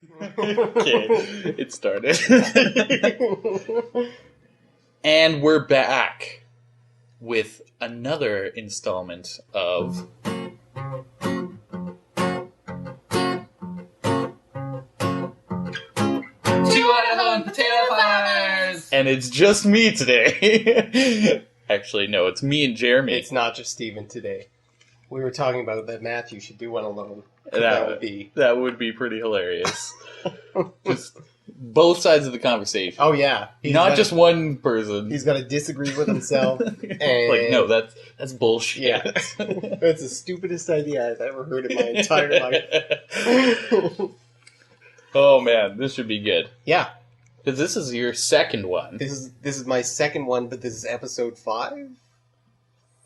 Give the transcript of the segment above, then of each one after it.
Okay, it started. And we're back with another installment of Two Idahoan Potato Farmers! And it's just me today. Actually, no, it's me and Geremy. It's not just Stephen today. We were talking about that Matthew should do one alone. That would be pretty hilarious. Just both sides of the conversation. Oh yeah, not just one person. He's got to disagree with himself. And like, no, that's bullshit. Yeah, that's the stupidest idea I've ever heard in my entire life. Oh man, this should be good. Yeah, because this is your second one. This is my second one, but this is episode 5?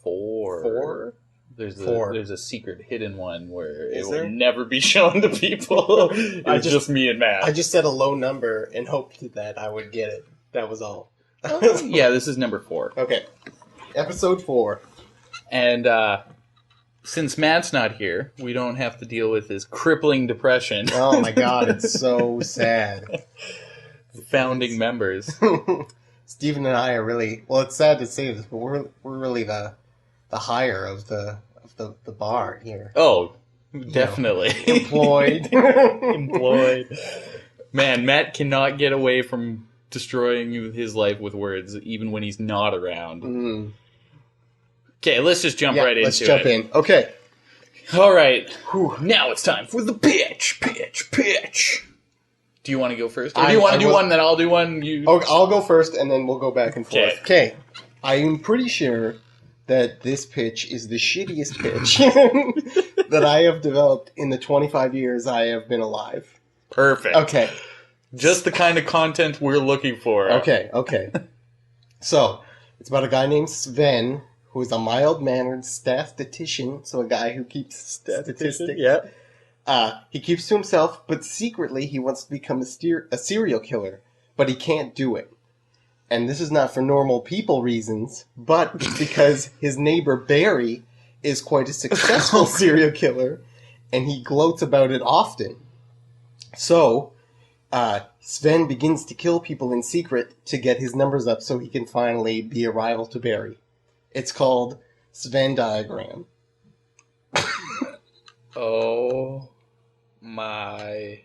4? There's a secret hidden one where Is it there? will never be shown to people. It's just me and Matt. I just said a low number and hoped that I would get it. That was all. Yeah, this is number 4. Okay. Episode 4. And since Matt's not here, we don't have to deal with his crippling depression. Oh my god, it's so sad. Founding members. Stephen and I are really, well, it's sad to say this, but we're really the hire of the bar here. Oh, definitely. Employed. Employed. Man, Matt cannot get away from destroying his life with words, even when he's not around. Mm. Okay, let's just jump right into it. Let's jump in. Okay. All right. Whew. Now it's time for the pitch. Do you want to go first? Or do you want to do one, then I'll do one? I'll go first, and then we'll go back and forth. Okay. I am pretty sure that this pitch is the shittiest pitch that I have developed in the 25 years I have been alive. Perfect. Okay. Just the kind of content we're looking for. Okay. So, it's about a guy named Sven, who is a mild-mannered statistician, so a guy who keeps statistics. Yeah. He keeps to himself, but secretly he wants to become a serial killer, but he can't do it. And this is not for normal people reasons, but it's because his neighbor Barry is quite a successful serial killer, and he gloats about it often. So, Sven begins to kill people in secret to get his numbers up so he can finally be a rival to Barry. It's called Sven Diagram. Oh my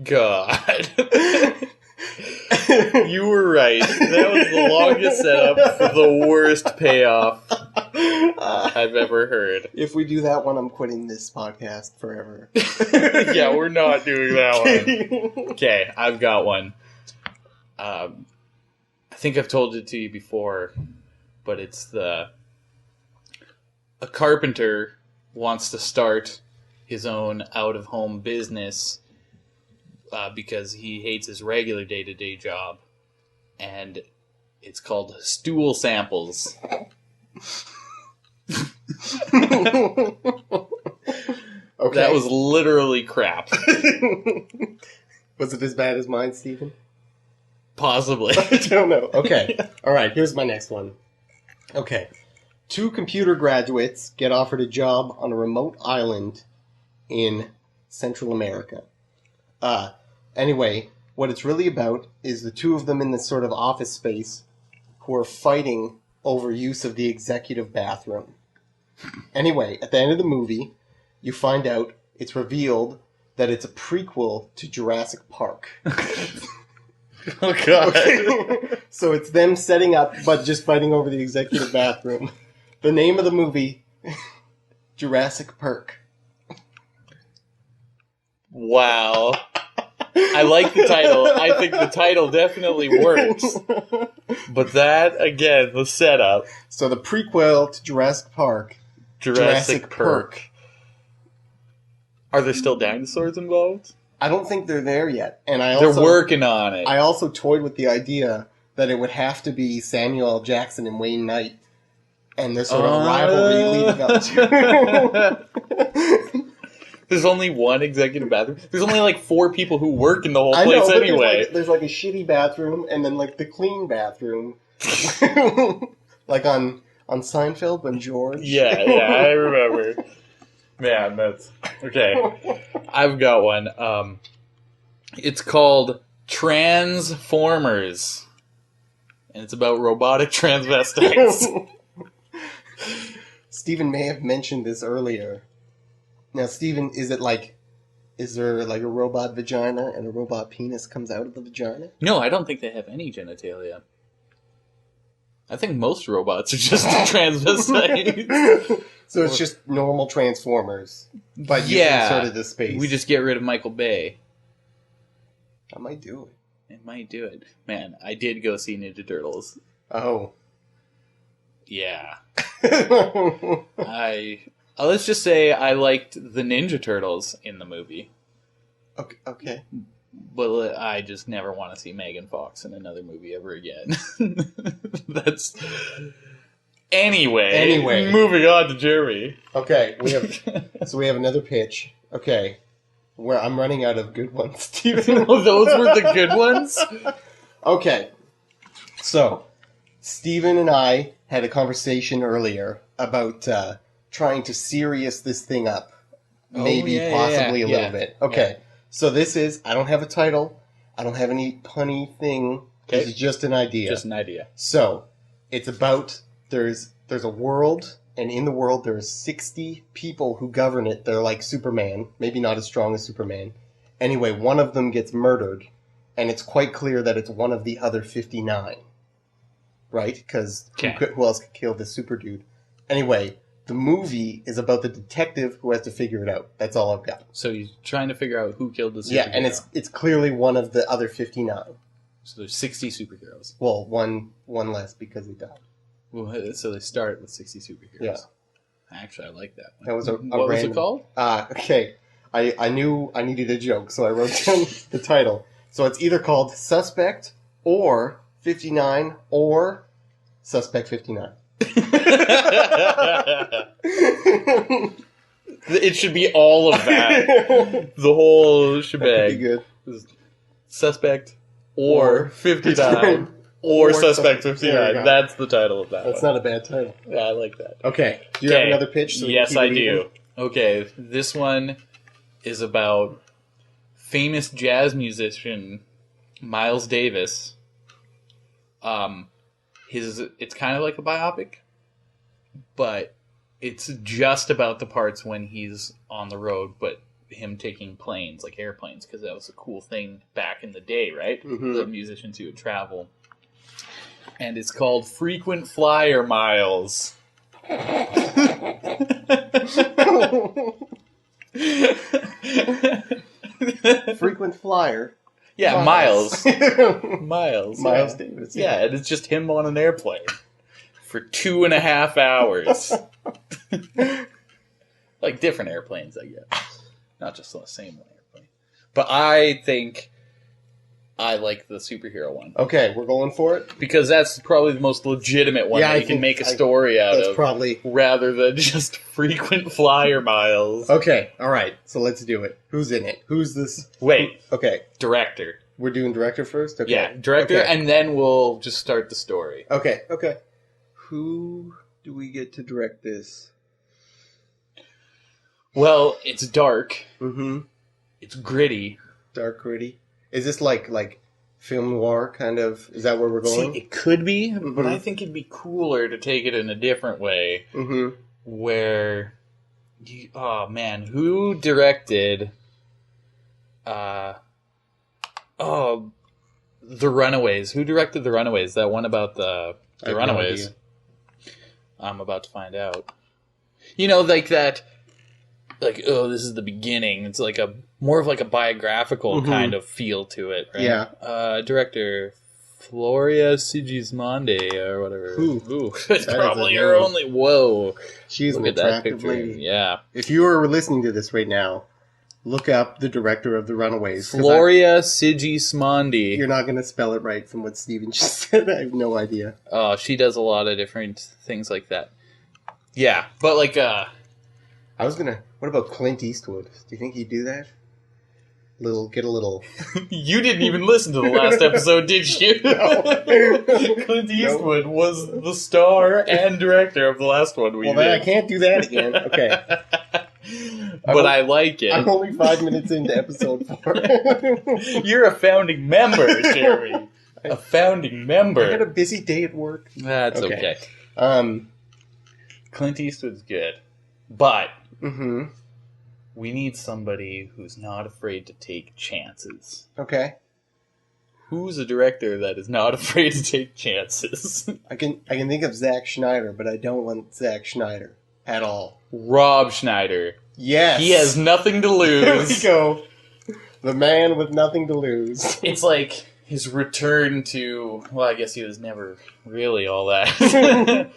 god. You were right. That was the longest setup for the worst payoff I've ever heard. If we do that one, I'm quitting this podcast forever. Yeah, we're not doing that one. Okay, I've got one. I think I've told it to you before, but it's a carpenter wants to start his own out-of-home business because he hates his regular day-to-day job. And it's called Stool Samples. Okay. That was literally crap. Was it as bad as mine, Stephen? Possibly. I don't know. Okay. All right, here's my next one. Okay. 2 computer graduates get offered a job on a remote island in Central America. Anyway, what it's really about is the 2 of them in this sort of office space who are fighting over use of the executive bathroom. Anyway, at the end of the movie, you find out it's revealed that it's a prequel to Jurassic Park. Oh, God. Okay. So it's them setting up, but just fighting over the executive bathroom. The name of the movie, Jurassic Park. Wow. I like the title. I think the title definitely works. But that, again, the setup. So the prequel to Jurassic Park. Jurassic Park. Are there still dinosaurs involved? I don't think they're there yet. And they're working on it. I also toyed with the idea that it would have to be Samuel L. Jackson and Wayne Knight. And there's sort of rivalry leading up to it. There's only one executive bathroom. There's only like 4 people who work in the whole place anyway. There's like a shitty bathroom and then like the clean bathroom. Like on Seinfeld when George. Yeah, I remember. Man, that's... Okay. I've got one. It's called Transformers. And it's about robotic transvestites. Stephen may have mentioned this earlier. Now, Stephen, is there like a robot vagina and a robot penis comes out of the vagina? No, I don't think they have any genitalia. I think most robots are just transvestites. So it's just normal Transformers, but you inserted the space. We just get rid of Michael Bay. I might do it. It might do it. Man, I did go see Ninja Turtles. Oh. Yeah. Let's just say I liked the Ninja Turtles in the movie. Okay. But I just never want to see Megan Fox in another movie ever again. That's... Anyway, moving on to Geremy. Okay, we have another pitch. Okay. Where I'm running out of good ones, Stephen. Those were the good ones? Okay. So, Stephen and I had a conversation earlier about trying to serious this thing up. Maybe, possibly a little bit. Okay. Yeah. So this is, I don't have a title. I don't have any punny thing. Okay. This is just an idea. Just an idea. So, it's about, there's a world, and in the world there's 60 people who govern it. They're like Superman. Maybe not as strong as Superman. Anyway, one of them gets murdered, and it's quite clear that it's one of the other 59. Right? Because who else could kill this super dude? Anyway, the movie is about the detective who has to figure it out. That's all I've got. So he's trying to figure out who killed the superhero. Yeah, and it's clearly one of the other 59. So there's 60 superheroes. Well, one less because he died. Well, so they start with 60 superheroes. Yeah. Actually, I like that one. That was what was it called? Okay. I knew I needed a joke, so I wrote down the title. So it's either called Suspect or 59 or Suspect 59. It should be all of that. The whole shebang. That could be good. Suspect or 59 or Suspect 59. That's the title of that. That's not a bad title. Yeah, I like that. Okay. Do you have another pitch? Yes, I do. Okay, this one is about famous jazz musician Miles Davis. It's kind of like a biopic, but it's just about the parts when he's on the road, but him taking planes, like airplanes, because that was a cool thing back in the day, right? Mm-hmm. The musicians who would travel. And it's called Frequent Flyer Miles. Frequent Flyer? Yeah, Miles. Miles Davis. Yeah, and it's just him on an airplane for 2.5 hours. Like different airplanes, I guess. Not just the same airplane. But I think I like the superhero one. Okay, we're going for it? Because that's probably the most legitimate one that you can make a story out of. Probably rather than just Frequent Flyer Miles. Okay, alright, so let's do it. Who's in it? Who's this? Wait. Okay. Director. We're doing director first? Okay. Yeah, director, and then we'll just start the story. Okay. Who do we get to direct this? Well, it's dark. Mm-hmm. It's gritty. Dark, gritty. Is this like film noir kind of? Is that where we're going? See, it could be, but I think it'd be cooler to take it in a different way. Mm-hmm. Where, who directed? The Runaways. Who directed The Runaways? That one about the Runaways. No, I'm about to find out. You know, like that. Like, this is the beginning. It's like more of like a biographical kind of feel to it, right? Yeah. Director Floria Sigismondi or whatever. Ooh. It's probably her only. Whoa. She's look an attractive lady. Yeah. If you are listening to this right now, look up the director of The Runaways. Floria Sigismondi. You're not going to spell it right from what Steven just said. I have no idea. Oh, she does a lot of different things like that. Yeah, but like, what about Clint Eastwood? Do you think he'd do that? Get a little... You didn't even listen to the last episode, did you? No. Clint Eastwood was the star and director of the last one we did. Well, then I can't do that again. Okay. but I like it. I'm only 5 minutes into episode 4. You're a founding member, Jeremy. A founding member. I had a busy day at work. That's okay. Clint Eastwood's good, but we need somebody who's not afraid to take chances. Okay. Who's a director that is not afraid to take chances? I can think of Zack Schneider, but I don't want Zack Schneider at all. Rob Schneider. Yes. He has nothing to lose. There we go. The man with nothing to lose. It's like his return to... Well, I guess he was never really all that.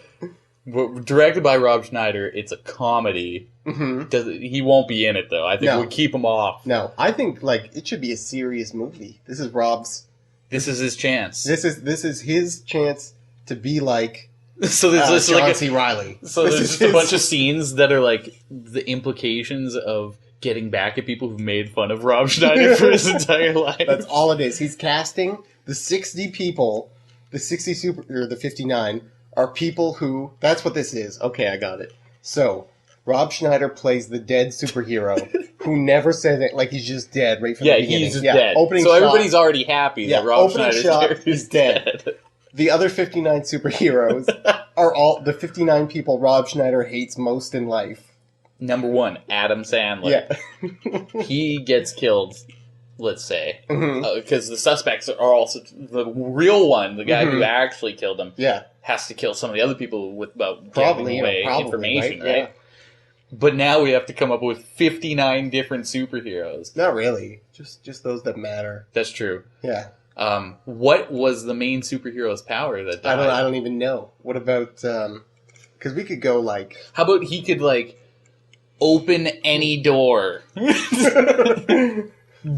But directed by Rob Schneider, it's a comedy. He won't be in it, though. I think we'll keep him off. No, I think it should be a serious movie. This is Rob's... This is his chance. This is his chance to be like so there's John C. Reilly. So there's just a bunch of scenes that are like the implications of getting back at people who've made fun of Rob Schneider for his entire life. That's all it is. He's casting the 60 people, the 60 or the 59 are people who... That's what this is. Okay, I got it. So, Rob Schneider plays the dead superhero who never said that, like he's just dead right from the beginning. He's just dead. Opening so shot, everybody's already happy that Rob Schneider's is dead. The other 59 superheroes are all the 59 people Rob Schneider hates most in life. Number 1, Adam Sandler. Yeah. He gets killed, let's say. Because the suspects are also... The real one, the guy who actually killed him, has to kill some of the other people without giving away information, right? Yeah. But now we have to come up with 59 different superheroes. Not really. Just those that matter. That's true. Yeah. What was the main superhero's power that died? I don't even know. What about... Because we could go like... How about he could open any door? Doorman. The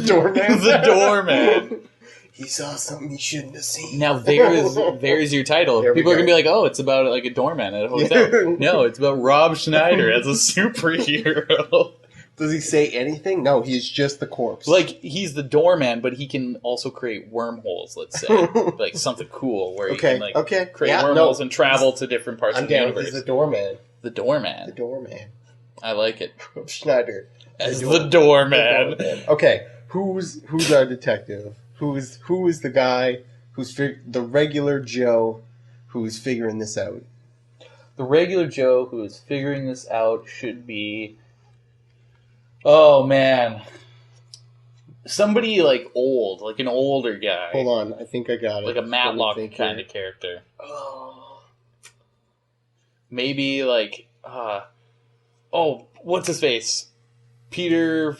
Doorman? The Doorman. He saw something he shouldn't have seen. Now there's your title. People are going to be like, oh, it's about a doorman at a hotel. No, it's about Rob Schneider as a superhero. Does he say anything? No, he's just the corpse. He's the doorman, but he can also create wormholes, let's say. Something cool where he can create wormholes and travel to different parts of the universe. He's the doorman. The doorman. The doorman. I like it. Rob Schneider. As the doorman. Okay, who's our detective? Who is the guy who's the regular Joe who's figuring this out? The regular Joe who is figuring this out should be... Oh, man. Somebody, old. Like an older guy. Hold on. I think I got it. Like a Matlock kind of character. Oh. Maybe, what's his face? Peter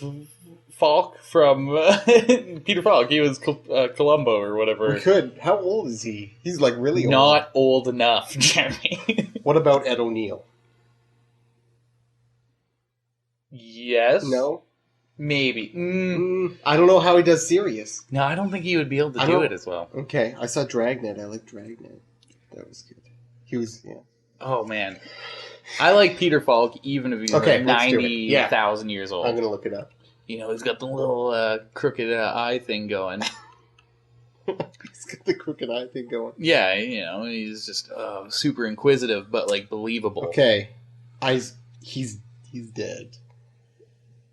Falk from... Peter Falk. He was Columbo or whatever. We could. How old is he? He's, really old. Not old enough, Jeremy. What about Ed O'Neill? Yes. No? Maybe. I don't know how he does serious. No, I don't think he would be able to do it as well. Okay, I saw Dragnet. I like Dragnet. That was good. He was, Oh, man. I like Peter Falk even if he's 90,000 years old. I'm going to look it up. He's got the little crooked eye thing going. He's got the crooked eye thing going. Yeah, he's just super inquisitive, but, believable. Okay. He's dead.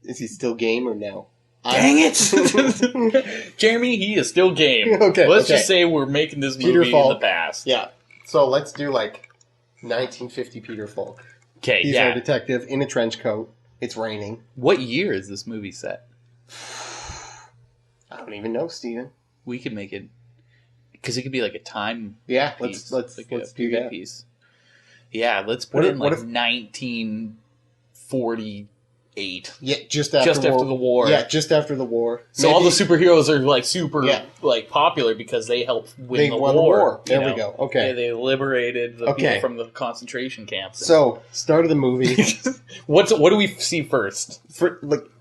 Is he still game or no? Dang it! Jeremy, he is still game. Okay. Let's just say we're making this movie in the past. Yeah. So let's do 1950 Peter Falk. Okay, He's our detective in a trench coat. It's raining. What year is this movie set? I don't even know, Steven. We could make it... Because it could be a time piece. Let's do that. Piece. Yeah, let's put it in 1948. Yeah, just after the war. Yeah, just after the war. So all the superheroes are super popular because they helped win the war. war. There we go. Okay. They liberated the people from the concentration camps. So, start of the movie. What do we see first?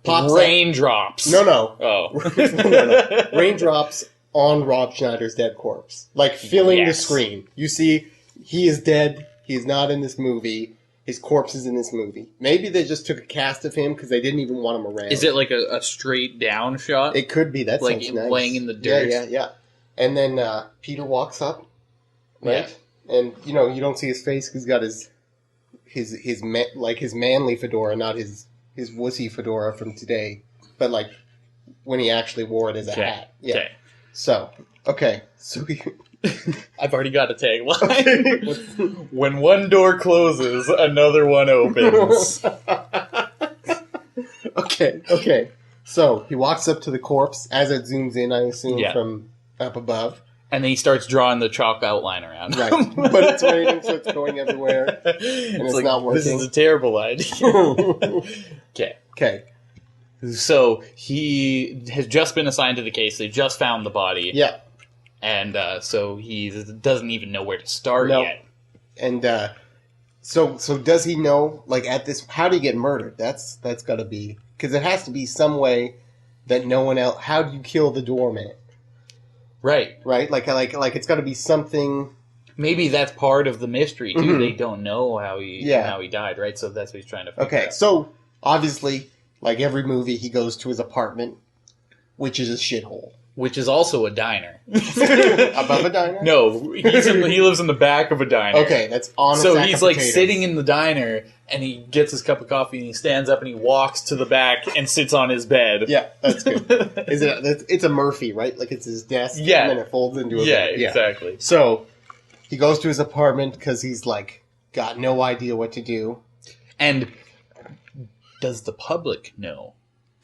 Raindrops. No. Oh. No. Raindrops on Rob Schneider's dead corpse. Filling the screen. You see, he is dead. He is not in this movie. His corpse is in this movie. Maybe they just took a cast of him because they didn't even want him around. Is it a straight down shot? It could be. That sounds nice. Laying in the dirt. Yeah. And then Peter walks up, right? Yeah. And you don't see his face because he's got his his manly fedora, not his wussy fedora from today, but like when he actually wore it as a hat. Yeah. Okay. So he. I've already got a tagline. When one door closes, another one opens. Okay. So he walks up to the corpse as it zooms in, I assume, from up above. And then he starts drawing the chalk outline around. Right. But it's raining, so it's going everywhere. And it's like, not working. This is a terrible idea. Okay. So he has just been assigned to the case. They just found the body. Yeah. And so he doesn't even know where to start yet. And so does he know, like, at this... How did he get murdered? That's got to be... Because it has to be some way that no one else... How do you kill the doorman? Right. Right? Like it's got to be something... Maybe that's part of the mystery, too. Mm-hmm. They don't know how he died, right? So that's what he's trying to figure out. So, obviously, like every movie, he goes to his apartment, which is a shithole. Which is also a diner. Above a diner? No, he lives in the back of a diner. Okay, that's on a So sack he's of like potatoes. sitting in the diner, and he gets his cup of coffee, and he stands up, and he walks to the back and sits on his bed. Yeah, that's good. It's a Murphy, right? Like it's his desk, and then it folds into a bed. Yeah, exactly. So he goes to his apartment because he's like got no idea what to do. And does the public know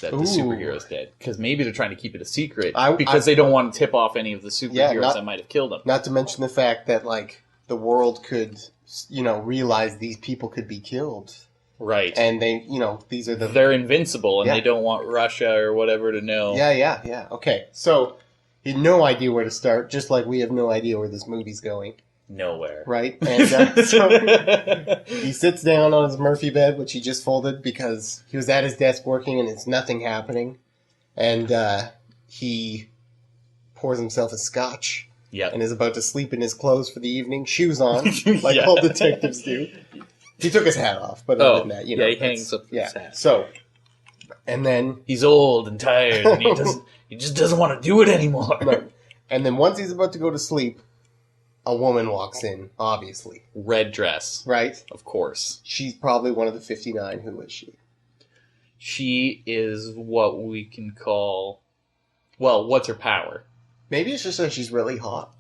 that the superhero's dead? Because maybe they're trying to keep it a secret because they don't want to tip off any of the superheroes that might have killed him. Not to mention the fact that like the world could, realize these people could be killed. Right. And they, these are they're invincible and they don't want Russia or whatever to know. Yeah. Okay. So he had no idea where to start, just like we have no idea where this movie's going. Nowhere. Right? And so he sits down on his Murphy bed, which he just folded because he was at his desk working and it's nothing happening. And he pours himself a scotch and is about to sleep in his clothes for the evening, shoes on, like all detectives do. He took his hat off, but other than that, he hangs up his hat. So, and then... He's old and tired and he just doesn't want to do it anymore. Right. And then once he's about to go to sleep, a woman walks in, obviously. Red dress. Right? Of course. She's probably one of the 59. Who is she? She is what we can call... Well, what's her power? Maybe it's just that she's really hot.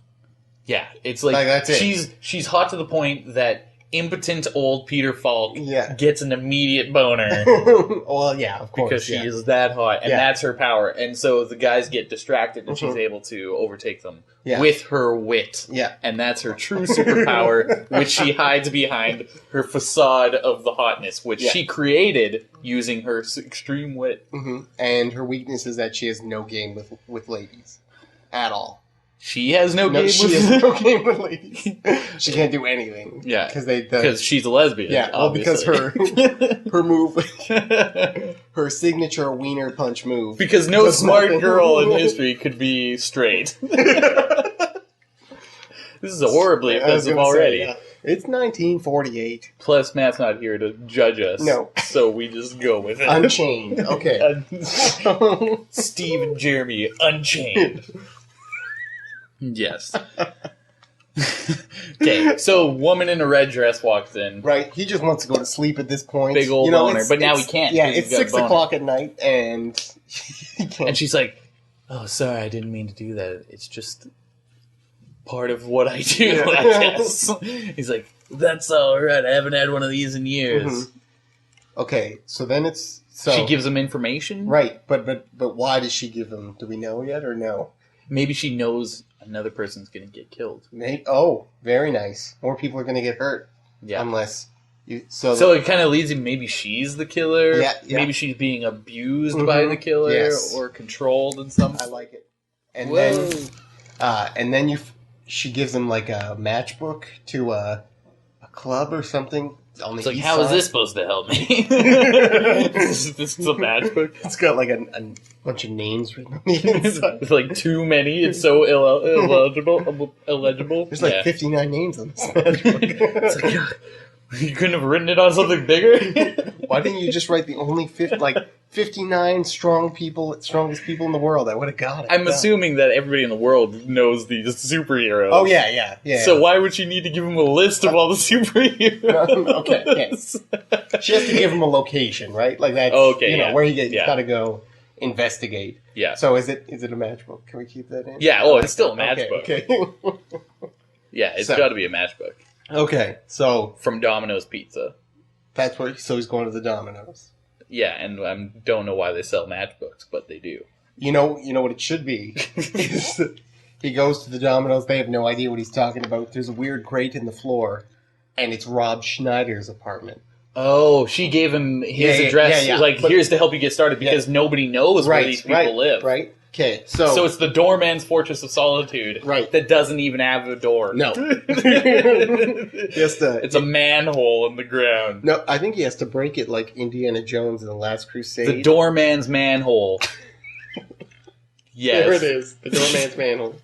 Yeah, it's like that's it. She's hot to the point that impotent old Peter Falk gets an immediate boner. Well, yeah, of course. Because she is that hot, and that's her power. And so the guys get distracted, and she's able to overtake them with her wit. Yeah. And that's her true superpower, which she hides behind her facade of the hotness, which she created using her extreme wit. Mm-hmm. And her weakness is that she has no game with ladies. At all. She has no game with ladies. She can't do anything. Yeah. Because she's a lesbian. Yeah, obviously. Well, because her move, her signature wiener punch move. Because no smart girl in history could be straight. This is horribly offensive already. It's 1948. Plus, Matt's not here to judge us. No. So we just go with it. Unchained. Okay. Steve and Geremy, Unchained. Yes. Okay, so woman in a red dress walks in. Right, he just wants to go to sleep at this point. Big old boner, but now he can't. Yeah, it's 6 o'clock at night, and he can't. And she's like, "Oh, sorry, I didn't mean to do that. It's just part of what I do, I guess." He's like, "That's all right. I haven't had one of these in years." Mm-hmm. Okay, so then she gives him information, right? But why does she give him? Do we know yet or no? Maybe she knows another person's going to get killed. Oh, very nice. More people are going to get hurt. Yeah. Unless you... So it kind of leads him, maybe she's the killer. Yeah. Maybe she's being abused by the killer or controlled in some... I like it. And then she gives him like a matchbook to a club or something. It's like, how is this supposed to help me? This is a matchbook. It's got like a bunch of names written on the inside. It's like too many. It's so illegible. There's like 59 names on this matchbook. It's like, you couldn't have written it on something bigger? Why didn't you just write the only 50? Like, 59 strongest people in the world. I would have got it. I'm assuming that everybody in the world knows these superheroes. Oh, yeah. So why would she need to give him a list of all the superheroes? Okay. She has to give him a location, right? Like that's where you got to go investigate. Yeah. So is it a matchbook? Can we keep that in? Yeah. Oh, it's still a matchbook. Okay. Yeah, it's got to be a matchbook. Okay. So from Domino's Pizza. That's where. So he's going to the Domino's. Yeah, and I don't know why they sell matchbooks, but they do. You know what it should be? He goes to the Domino's, they have no idea what he's talking about. There's a weird grate in the floor, and it's Rob Schneider's apartment. Oh, she gave him his address, here's to help you get started, because nobody knows where these people live. Right. Okay, so it's the doorman's fortress of solitude, that doesn't even have a door. No, it's a manhole in the ground. No, I think he has to break it like Indiana Jones in the Last Crusade. The doorman's manhole. Yes, there it is. The doorman's manhole.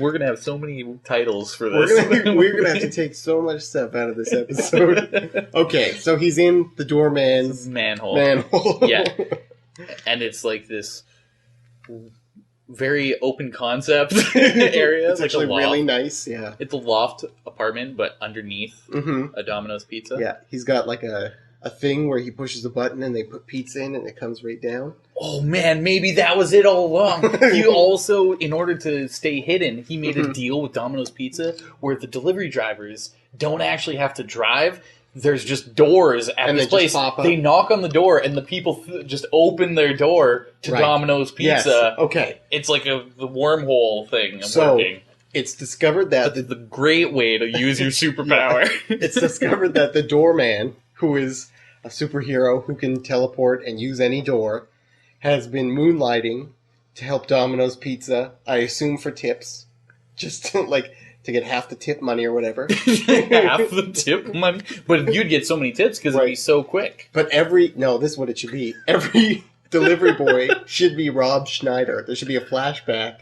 We're gonna have so many titles for this. We're gonna have to take so much stuff out of this episode. Okay, so he's in the doorman's manhole. Yeah. And it's like this very open concept area. It's actually really nice, yeah. It's a loft apartment, but underneath a Domino's Pizza. Yeah, he's got like a thing where he pushes a button and they put pizza in and it comes right down. Oh man, maybe that was it all along. He also, in order to stay hidden, he made a deal with Domino's Pizza where the delivery drivers don't actually have to drive. There's just doors at this place. They knock on the door, and the people just open their door to Domino's Pizza. Yes. Okay. It's like the wormhole thing working. It's discovered that... the great way to use your superpower. It's discovered that the doorman, who is a superhero who can teleport and use any door, has been moonlighting to help Domino's Pizza, I assume for tips. Just to get half the tip money or whatever. Half the tip money? But you'd get so many tips because it'd be so quick. But this is what it should be. Every delivery boy should be Rob Schneider. There should be a flashback.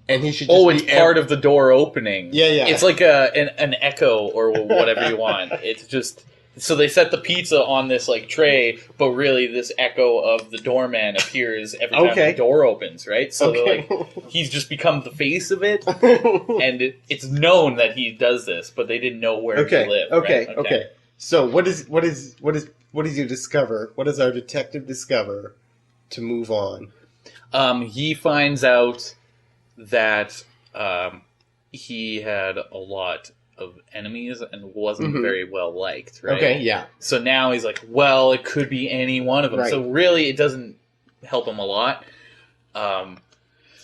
And he should just be part of the door opening. Yeah. It's like an echo or whatever you want. It's just... So they set the pizza on this tray, but really this echo of the doorman appears every time the door opens, right? So he's just become the face of it, and it's known that he does this, but they didn't know where he lived. Okay. So what does you discover? What does our detective discover to move on? He finds out that he had a lot of enemies and wasn't very well liked, right? Okay, yeah. So now he's like, well, it could be any one of them. Right. So really, it doesn't help him a lot.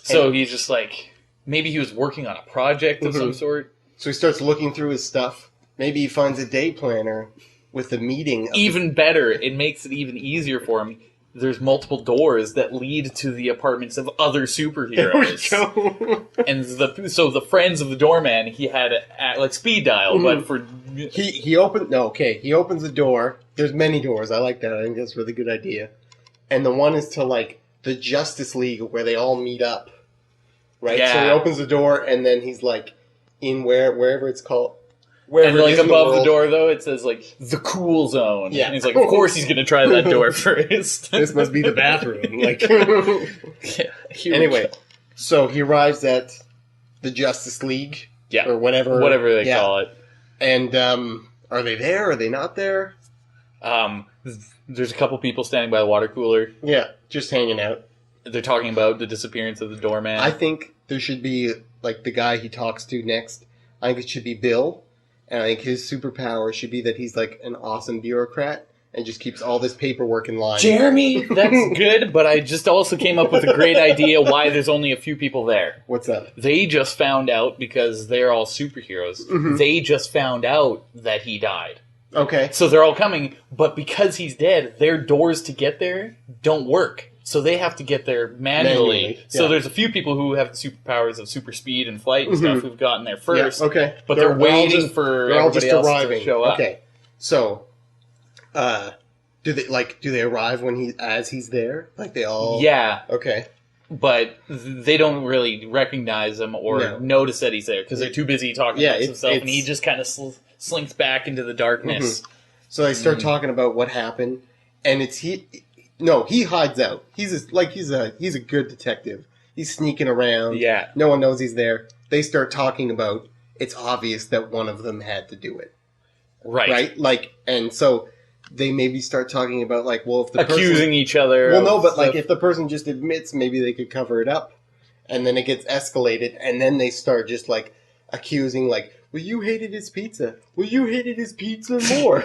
So he's just like, maybe he was working on a project of some sort. So he starts looking through his stuff. Maybe he finds a day planner with a meeting. Even better, it makes it even easier for him. There's multiple doors that lead to the apartments of other superheroes. There we go. And the friends of the doorman, he had like speed dial, but for he opens the door. There's many doors. I like that. I think that's a really good idea. And the one is to the Justice League where they all meet up. Right? Yeah. So he opens the door and then he's in wherever it's called. And above the door, though, it says the cool zone. Yeah. And he's like, of course he's going to try that door first. This must be the bathroom. Anyway, so he arrives at the Justice League. Yeah. Or whatever. Whatever they call it. And are they there? Are they not there? There's a couple people standing by the water cooler. Yeah, just hanging out. They're talking about the disappearance of the doorman. I think there should be, the guy he talks to next. I think it should be Bill. And I think his superpower should be that he's an awesome bureaucrat and just keeps all this paperwork in line. Jeremy, that's good, but I just also came up with a great idea why there's only a few people there. What's that? They just found out, because they're all superheroes, they just found out that he died. Okay. So they're all coming, but because he's dead, their doors to get there don't work. So they have to get there manually. Yeah. So there's a few people who have the superpowers of super speed and flight and stuff who've gotten there first. Yeah, okay. But they're waiting for everybody else to show up. Okay. So, do they arrive as he's there? They all... Yeah. Okay. But they don't really recognize him or notice that he's there because they're too busy talking about himself, and he just kind of slinks back into the darkness. So they start talking about what happened, and it's he. No, he hides out. He's a good detective. He's sneaking around. Yeah. No one knows he's there. They start talking about. It's obvious that one of them had to do it. Right. Like, and so they maybe start talking about like, well, if the accusing each other. Well, no, but like if the person just admits, maybe they could cover it up, and then it gets escalated, and then they start just like accusing, like, well, you hated his pizza. Well, you hated his pizza more.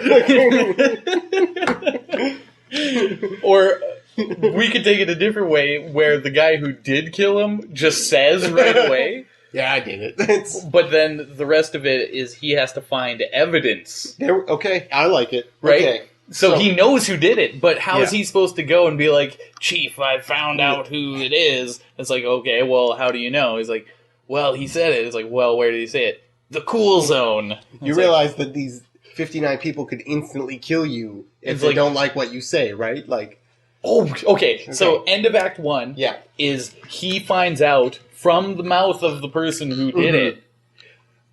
Or we could take it a different way, where the guy who did kill him just says right away. Yeah, I did it. But then the rest of it is he has to find evidence. Okay, I like it. Right? Okay. So he knows who did it, but how is Yeah. he supposed to go and be like, Chief, I found out who it is? It's like, okay, well, how do you know? He's like, well, he said it. It's like, well, where did he say it? The cool zone. You realize that these 59 people could instantly kill you if they don't like what you say, right? Like, oh, okay. So end of Act 1 Yeah. is he finds out from the mouth of the person who did it,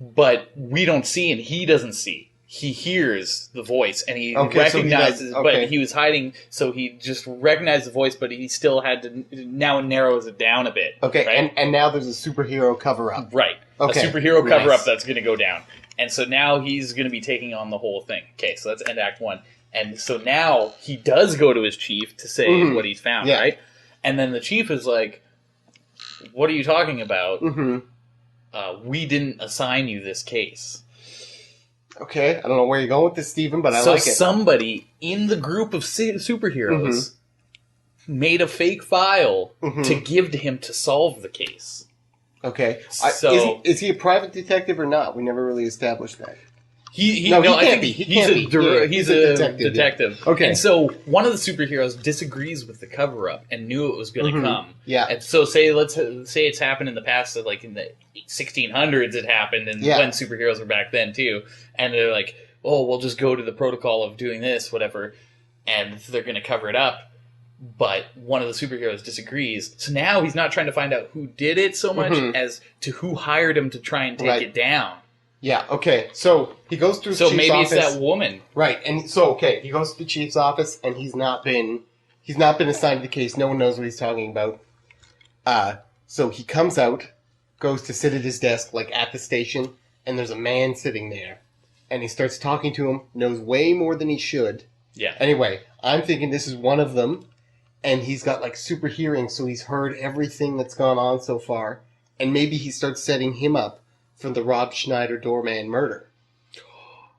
but we don't see and he doesn't see. He hears the voice and he recognizes, but he was hiding, so he just recognized the voice, but he still had to, now narrows it down a bit. Okay, right? and now there's a superhero cover-up. Right. Okay. A superhero cover-up Nice. that's going to go down. And so now he's going to be taking on the whole thing. Okay, so that's end Act 1. And so now he does go to his chief to say what he's found, right? And then the chief is like, what are you talking about? We didn't assign you this case. Okay, I don't know where you're going with this, Stephen, but I So like it. somebody in the group of superheroes made a fake file to give to him to solve the case. Okay. So is he a private detective or not? We never really established that. He I can't think be. He's a detective. Yeah. Okay. And so one of the superheroes disagrees with the cover-up and knew it was going to come. Yeah. And so let's say it's happened in the past, so like in the 1600s it happened, and when superheroes were back then too. And they're like, oh, we'll just go to the protocol of doing this, whatever, and they're going to cover it up. But one of the superheroes disagrees. So now he's not trying to find out who did it so much as to who hired him to try and take it down. Yeah, okay. So he goes to his So chief's maybe office. it's that woman. Right, and so, he goes to the chief's office, and he's not been assigned to the case. No one knows what he's talking about. So he comes out, goes to sit at his desk, like at the station, and there's a man sitting there. And he starts talking to him, knows way more than he should. Yeah. Anyway, I'm thinking this is one of them, and he's got like super hearing, so he's heard everything that's gone on so far. And maybe he starts setting him up for the Rob Schneider Doorman murder.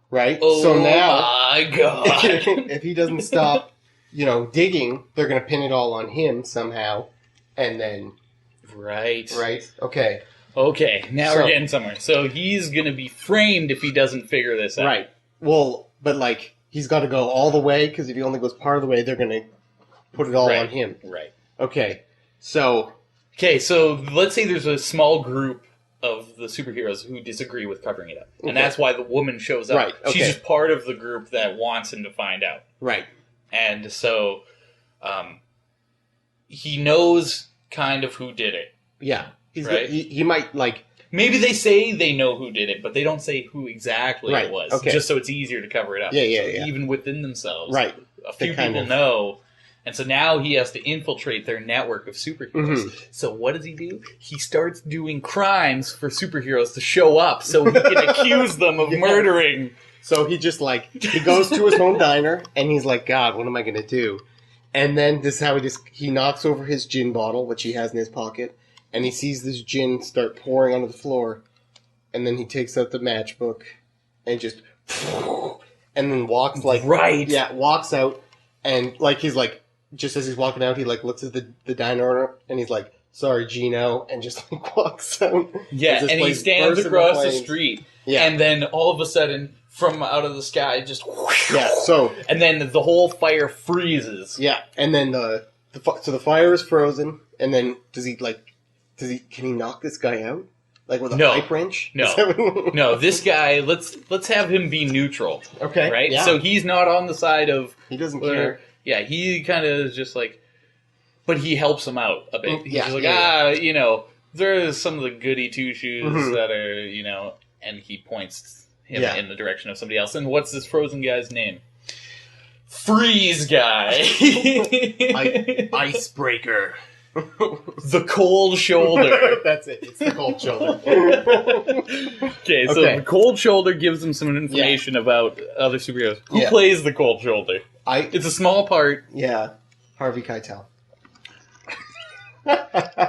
Right? Oh so now, my God. if he doesn't stop, digging, they're going to pin it all on him somehow. And then... Right. Okay. Okay, now we're getting somewhere. So he's going to be framed if he doesn't figure this out. Right. Well, but like, he's got to go all the way, because if he only goes part of the way, they're going to put it all on him. Right. Okay. So... Okay, so let's say there's a small group of the superheroes who disagree with covering it up. And that's why the woman shows up. Right, okay. She's just part of the group that wants him to find out. Right. And so he knows kind of who did it. Yeah. Right? He might, like... Maybe they say they know who did it, but they don't say who exactly it was. Okay. Just so it's easier to cover it up. Yeah. So even within themselves. Right. A few people know. And so now he has to infiltrate their network of superheroes. So what does he do? He starts doing crimes for superheroes to show up so he can accuse them of murdering. So he just he goes to his home diner and he's like, God, what am I going to do? And then this is how he knocks over his gin bottle, which he has in his pocket, and he sees this gin start pouring onto the floor. And then he takes out the matchbook and just, and then walks walks out and he's like, just as he's walking out, he looks at the diner owner and he's like, "Sorry, Gino," and just walks out. Yeah, and he stands across the street. Yeah. And then all of a sudden, from out of the sky, just and then the whole fire freezes. Yeah, and then the fire is frozen, and then can he knock this guy out? Like with a pipe wrench? No. No, this guy, let's have him be neutral. Okay. Right? Yeah. So he's not on the side of... He doesn't care. Yeah, he kind of is just like... But he helps him out a bit. He's just like, there's some of the goody two-shoes that are, and he points him in the direction of somebody else. And what's this frozen guy's name? freeze guy. Icebreaker. The cold shoulder. That's it. It's the cold shoulder. Okay, so the cold shoulder gives them some information about other superheroes. Who plays the cold shoulder? It's a small part. Yeah, Harvey Keitel.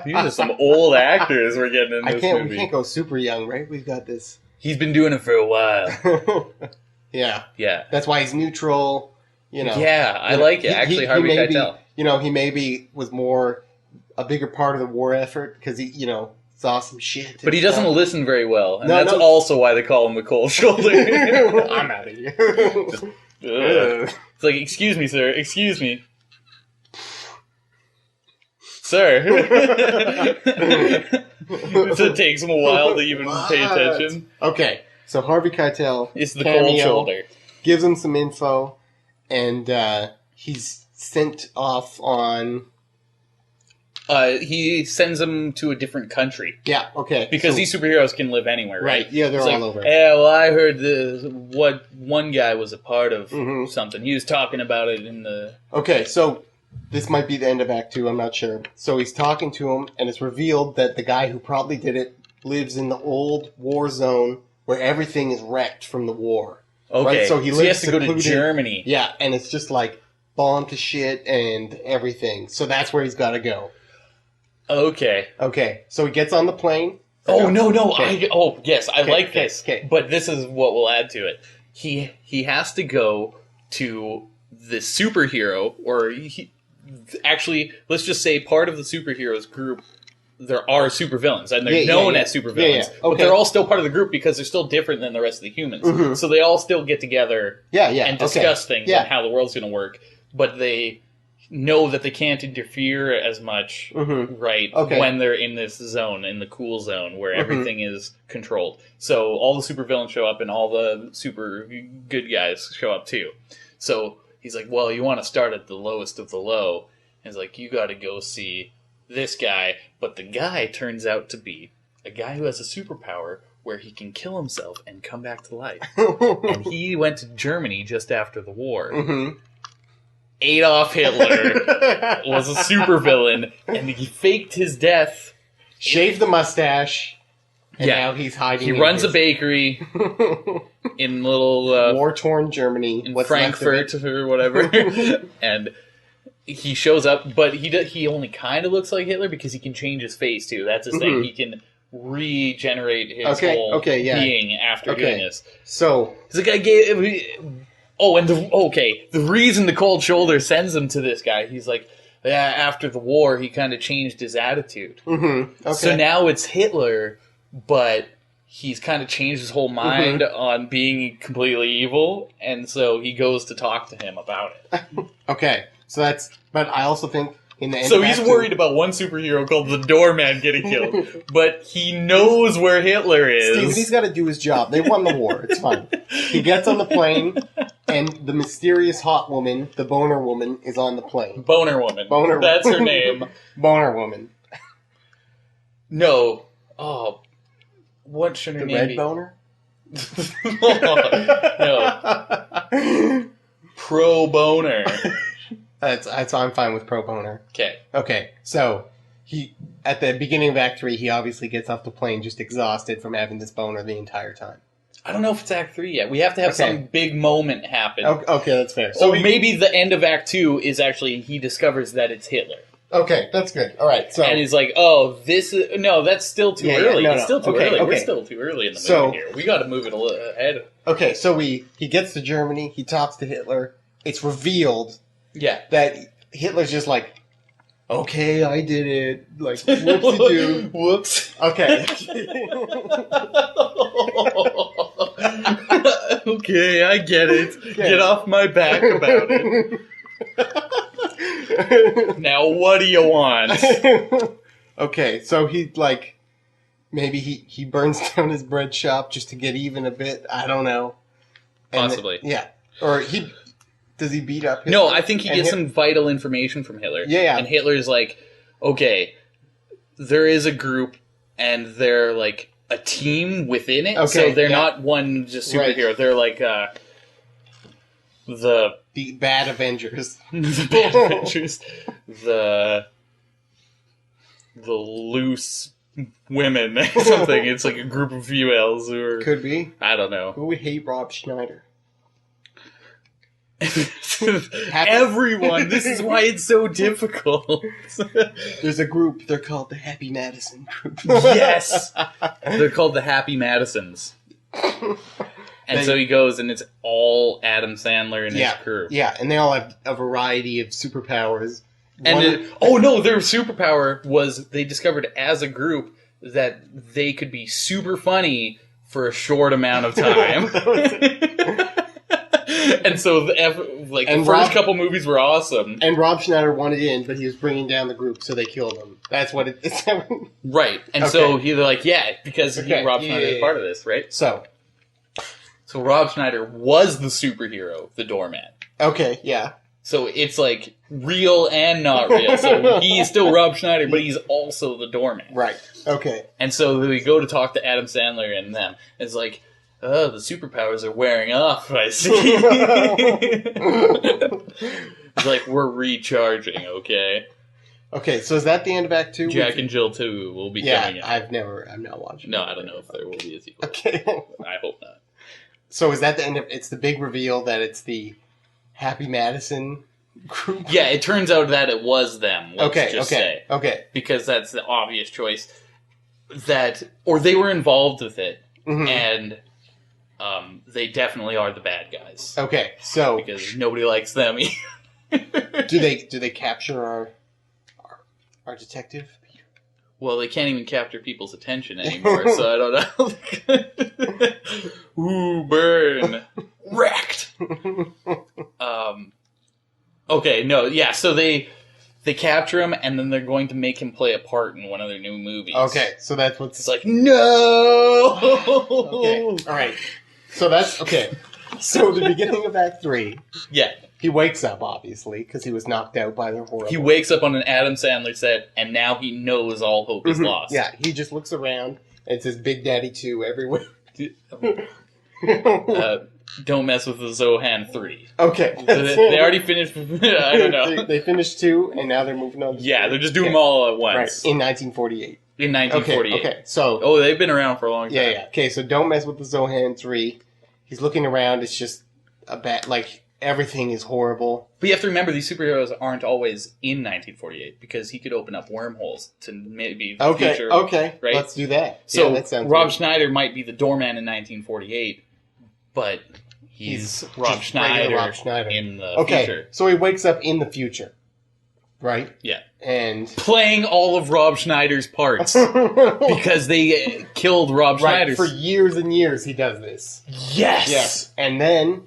These are some old actors we're getting in this movie. We can't go super young, right? We've got this. He's been doing it for a while. Yeah. Yeah. That's why he's neutral, you know. Yeah, I like it. Actually, Harvey Keitel. He maybe was more a bigger part of the war effort because he, saw some shit. But he doesn't listen very well, and that's also why they call him the cold shoulder. I'm out of here. It's like, excuse me, sir. Excuse me. Sir. So it takes him a while to even pay attention. Okay, so Harvey Keitel is the cold shoulder. Gives him some info, and he's sent off on... he sends them to a different country. Yeah, okay. Because these superheroes can live anywhere, right? Yeah, they're all over. Yeah, well, I heard what one guy was a part of something. He was talking about it in the... Okay, so this might be the end of Act 2, I'm not sure. So he's talking to him, and it's revealed that the guy who probably did it lives in the old war zone where everything is wrecked from the war. Okay, right? So he has to go to Germany. Yeah, and it's just like bombed to shit and everything. So that's where he's got to go. Okay. Okay, so he gets on the plane. Oh, no. Okay. I like this. Okay. But this is what we'll add to it. He has to go to the superhero, or actually, let's just say part of the superheroes group, there are supervillains, and they're known as supervillains. Okay. But they're all still part of the group because they're still different than the rest of the humans. Mm-hmm. So they all still get together and discuss things and how the world's going to work. But they know that they can't interfere as much, when they're in this zone, in the cool zone, where everything is controlled. So all the supervillains show up, and all the super good guys show up too. So he's like, well, you want to start at the lowest of the low. And he's like, you got to go see this guy. But the guy turns out to be a guy who has a superpower where he can kill himself and come back to life. And he went to Germany just after the war. Mm-hmm. Adolf Hitler was a supervillain, and he faked his death. Shaved the mustache, and now he's hiding. He runs a bakery in little... war-torn Germany. In Frankfurt or whatever. And he shows up, but he only kind of looks like Hitler because he can change his face, too. That's his thing. He can regenerate his whole being after doing this. So... The guy gave... Oh, and the reason the cold shoulder sends him to this guy, he's like, after the war, he kind of changed his attitude. Mm-hmm. Okay. So now it's Hitler, but he's kind of changed his whole mind on being completely evil, and so he goes to talk to him about it. Okay, so that's... But I also think... In the end so he's worried about one superhero called the Doorman getting killed, but he knows where Hitler is. Steven, he's got to do his job. They won the war. It's fine. He gets on the plane, and the mysterious hot woman, the boner woman, is on the plane. Boner woman. That's her name. Boner woman. No. Oh. What should her name be? The red boner? No. Pro boner. That's I'm fine with pro boner. Okay. Okay. So he at the beginning of Act 3, he obviously gets off the plane just exhausted from having this boner the entire time. I don't know if it's Act 3 yet. We have to have some big moment happen. Okay, that's fair. So maybe the end of Act 2 is actually he discovers that it's Hitler. Okay, that's good. All right. So and he's like, "Oh, this is that's still too early. It's still too early. We're still too early in the movie here. We got to move it a little ahead." Okay, so he gets to Germany. He talks to Hitler. It's revealed. Yeah. That Hitler's just like, okay, I did it. Like, whoopsie-doo. Whoops. Okay. Okay, I get it. Okay. Get off my back about it. Now, what do you want? Okay, so maybe he burns down his bread shop just to get even a bit. I don't know. Possibly. Or does he beat up Hitler? No, I think he gets some vital information from Hitler. Yeah. And Hitler's like, okay, there is a group, and they're like a team within it. Okay, so they're not one just superhero. Right. They're like, the bad Avengers. the bad Avengers, the loose women or something. It's like a group of females who are... Could be. I don't know. Who would hate Rob Schneider? Everyone. This is why it's so difficult. There's a group. They're called the Happy Madison Group. Yes! They're called the Happy Madisons. And so he goes, and it's all Adam Sandler and his crew. Yeah, and they all have a variety of superpowers. And their superpower was they discovered as a group that they could be super funny for a short amount of time. And so the first couple movies were awesome. And Rob Schneider wanted in, but he was bringing down the group, so they killed him. That's what it is. Right. And so they're like, because Rob Schneider is part of this, right? So Rob Schneider was the superhero, the Doorman. Okay, yeah. So it's like real and not real. So he's still Rob Schneider, but he's also the Doorman. Right. Okay. And so we go to talk to Adam Sandler and them. It's like, oh, the superpowers are wearing off, I see. It's like, we're recharging, okay? Okay, so is that the end of Act 2? Jack and Jill 2 will be coming out. I'm not watching. No, I don't know if there will be a sequel. Okay. I hope not. So is that the end of... It's the big reveal that it's the Happy Madison group? Yeah, it turns out that it was them, let's say. Okay. Because that's the obvious choice. Or they were involved with it, and they definitely are the bad guys. Okay, so... Because nobody likes them. Do they capture our detective? Well, they can't even capture people's attention anymore, so I don't know. Ooh, burn. Wrecked! Okay, no, yeah, so they capture him, and then they're going to make him play a part in one of their new movies. Okay, so that's what's... It's like, no! Okay, alright. So that's... Okay. So the beginning of Act 3... Yeah. He wakes up, obviously, because he was knocked out by the horrible... He wakes up on an Adam Sandler set, and now he knows all hope is lost. Yeah, he just looks around, and it says Big Daddy 2 everywhere. Don't mess with the Zohan 3. Okay. They already finished... I don't know. They finished 2, and now they're moving on to 3. They're just doing them all at once. Right, in 1948. In 1948. Okay, so... Oh, they've been around for a long time. Yeah. Okay, so don't mess with the Zohan 3. He's looking around, it's just a bad... Like... Everything is horrible. But you have to remember, these superheroes aren't always in 1948, because he could open up wormholes to maybe the future. Okay, right? Let's do that. So that sounds Rob good. Schneider might be the Doorman in 1948, but he's Rob Schneider in the future. So he wakes up in the future, right? Yeah. And... Playing all of Rob Schneider's parts, because they killed Rob Schneider's. For years and years he does this. Yes! And then...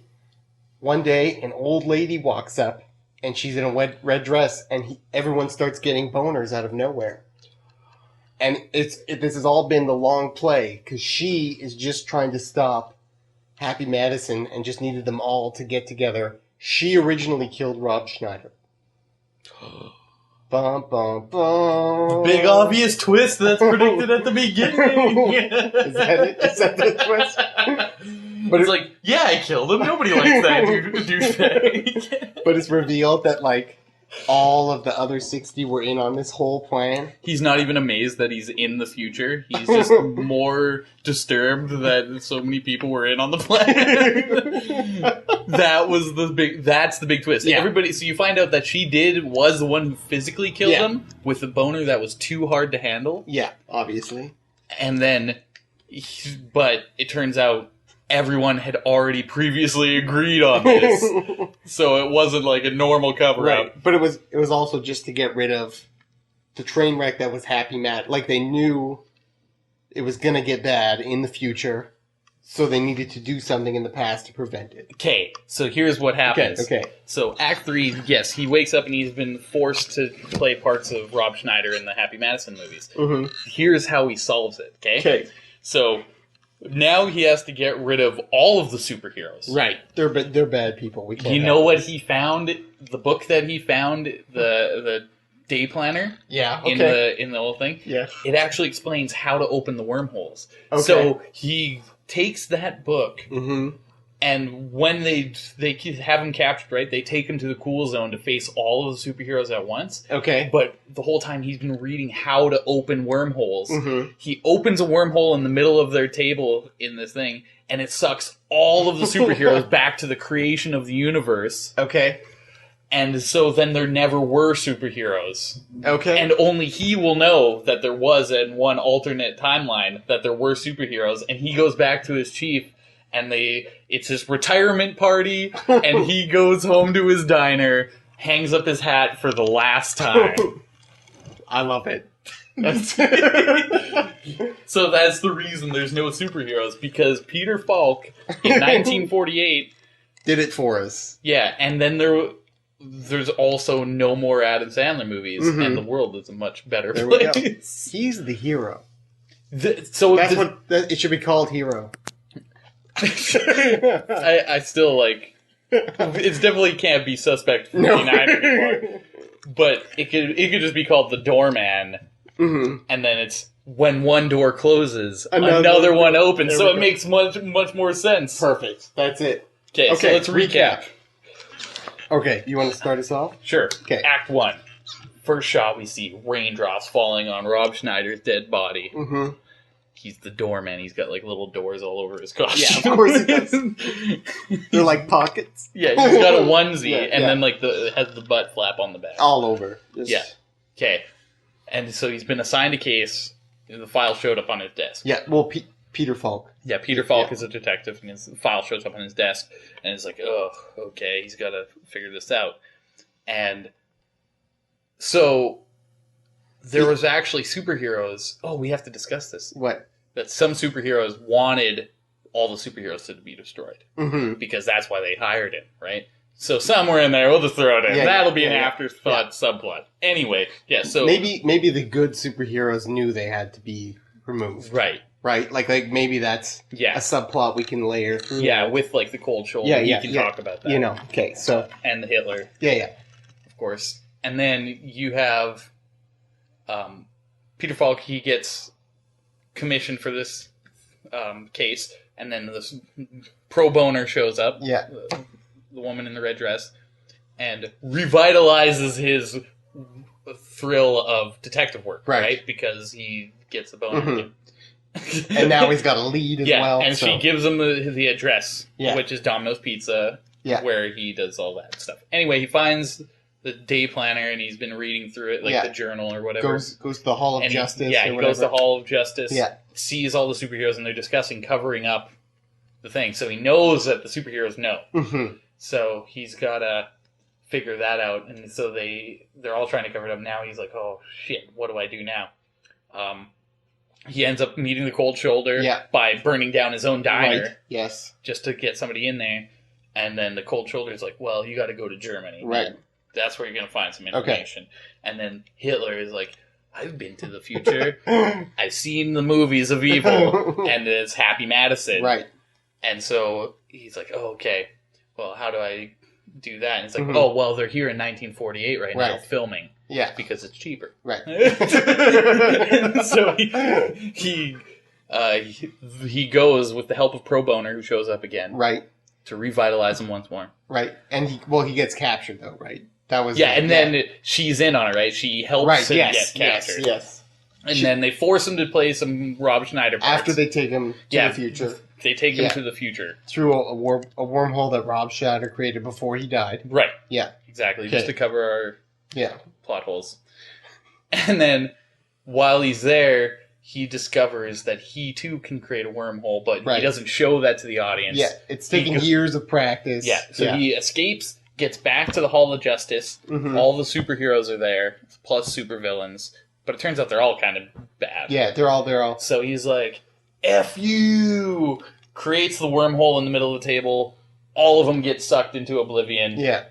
One day, an old lady walks up, and she's in a red dress, and everyone starts getting boners out of nowhere. And this has all been the long play, because she is just trying to stop Happy Madison and just needed them all to get together. She originally killed Rob Schneider. Bum, bum, bum. Big obvious twist that's predicted at the beginning. Is that it? Is that the twist? But it's like, yeah, I killed him. Nobody likes that douchebag. But it's revealed that, like, all of the other 60 were in on this whole plan. He's not even amazed that he's in the future. He's just more disturbed that so many people were in on the plan. That's the big twist. Yeah. So you find out that she was the one who physically killed him with a boner that was too hard to handle. Yeah, obviously. And then, but it turns out everyone had already previously agreed on this. So it wasn't like a normal cover-up. Right. But it was also just to get rid of the train wreck that was Happy Matt. Like, they knew it was going to get bad in the future, so they needed to do something in the past to prevent it. Okay, so here's what happens. Okay. So Act 3, yes, he wakes up and he's been forced to play parts of Rob Schneider in the Happy Madison movies. Mm-hmm. Here's how he solves it, okay? Okay. So... now he has to get rid of all of the superheroes. Right. They're bad people. We can't. You know what he found? The book that he found, the day planner. Yeah. Okay. In the whole thing. Yeah. It actually explains how to open the wormholes. Okay. So he takes that book, mm-hmm. And when they have him captured, right, they take him to the cool zone to face all of the superheroes at once. Okay. But the whole time he's been reading how to open wormholes. Mm-hmm. He opens a wormhole in the middle of their table in this thing, and it sucks all of the superheroes back to the creation of the universe. Okay. And so then there never were superheroes. Okay. And only he will know that there was in one alternate timeline that there were superheroes, and he goes back to his chief, and it's his retirement party, and he goes home to his diner, hangs up his hat for the last time. I love it. So that's the reason there's no superheroes, because Peter Falk in 1948 did it for us. Yeah, and then there's also no more Adam Sandler movies, and the world is a much better place. He's the hero. It should be called Hero. I still like. It definitely can't be Suspect 49 anymore. But it could just be called the Doorman, and then it's when one door closes, another one opens. So it makes much more sense. Perfect. That's it. Okay, so let's recap. Okay, you want to start us off? Sure. Okay. Act 1. First shot, we see raindrops falling on Rob Schneider's dead body. Mm-hmm. He's the doorman. He's got like little doors all over his costume. Yeah, of course he does. They're like pockets. Yeah, he's got a onesie, and then like it has the butt flap on the back. All over. Yeah. Okay. And so he's been assigned a case. The file showed up on his desk. Yeah, well, Peter Falk. Yeah, Peter Falk is a detective, and his file shows up on his desk, and it's like, oh, okay, he's got to figure this out. And so there was actually superheroes. Oh, we have to discuss this. What? That some superheroes wanted all the superheroes to be destroyed. Mm-hmm. Because that's why they hired him, right? So somewhere in there, we'll just throw it in. That'll be an afterthought subplot. Anyway, so... Maybe the good superheroes knew they had to be removed. Right. Right? Like maybe that's a subplot we can layer through. Yeah, with like the cold shoulder. You can talk about that. You know, okay, so... And the Hitler. Yeah. Of course. And then you have Peter Falk. He gets commissioned for this case, and then this pro boner shows up. Yeah. The woman in the red dress, and revitalizes his thrill of detective work, right? Because he gets a boner. Mm-hmm. And now he's got a lead as well. And she gives him the address, which is Domino's Pizza, where he does all that stuff. Anyway, he finds the day planner, and he's been reading through it, like the journal or whatever. Goes to the Hall of Justice. He goes to the Hall of Justice, sees all the superheroes, and they're discussing covering up the thing. So he knows that the superheroes know. Mm-hmm. So he's got to figure that out, and so they're all trying to cover it up. Now he's like, oh, shit, what do I do now? He ends up meeting the cold shoulder by burning down his own diner. Right. Yes. Just to get somebody in there. And then the cold shoulder is like, well, you got to go to Germany. Right. And that's where you're going to find some information. Okay. And then Hitler is like, I've been to the future. I've seen the movies of evil. And it's Happy Madison. Right. And so he's like, oh, okay. Well, how do I do that? And it's like, oh, well, they're here in 1948 right now filming. Yeah. Because it's cheaper. Right. So he goes with the help of Pro Boner, who shows up again. Right. To revitalize him once more. Right. And he gets captured, though, right? That was then she's in on it, right? She helps him get captured. Yes. And then they force him to play some Rob Schneider parts. After they take him to the future. They take him to the future. Through a wormhole that Rob Schneider created before he died. Right. Yeah. Exactly. Just to cover our plot holes. And then, while he's there, he discovers that he, too, can create a wormhole, but he doesn't show that to the audience. Yeah. It's taking years of practice. Yeah. So he escapes, gets back to the Hall of Justice. Mm-hmm. All the superheroes are there, plus supervillains. But it turns out they're all kind of bad. Yeah, they're all... So he's like, F you! Creates the wormhole in the middle of the table. All of them get sucked into oblivion. Yeah.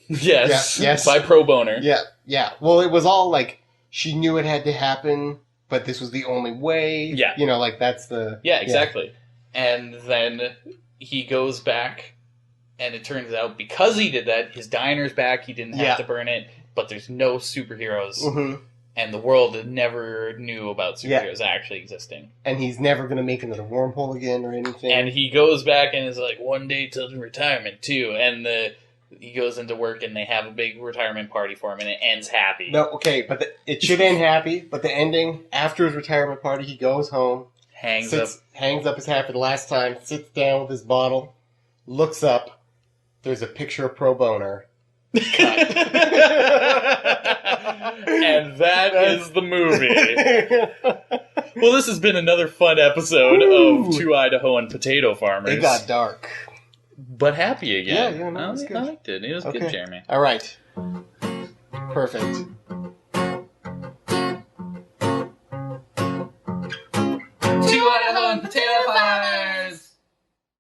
Yes. By Pro Boner. Yeah. Well, it was all like, she knew it had to happen, but this was the only way. Yeah. You know, like, that's the... Yeah, exactly. And then he goes back, and it turns out, because he did that, his diner's back, he didn't have to burn it, but there's no superheroes. Mm-hmm. and the world never knew about superheroes actually existing. And he's never going to make another wormhole again or anything. And he goes back and is like, one day till retirement, too. And he goes into work and they have a big retirement party for him and it ends happy. No, okay, but it should end happy, but the ending, after his retirement party, he goes home, hangs up his hat for the last time, sits down with his bottle, looks up, there's a picture of Pro Boner. Cut. And that is the movie. Well, this has been another fun episode of Two Idahoan Potato Farmers. It got dark. But happy again. Yeah, no, it was good. I liked it. It was good, Jeremy. All right. Perfect.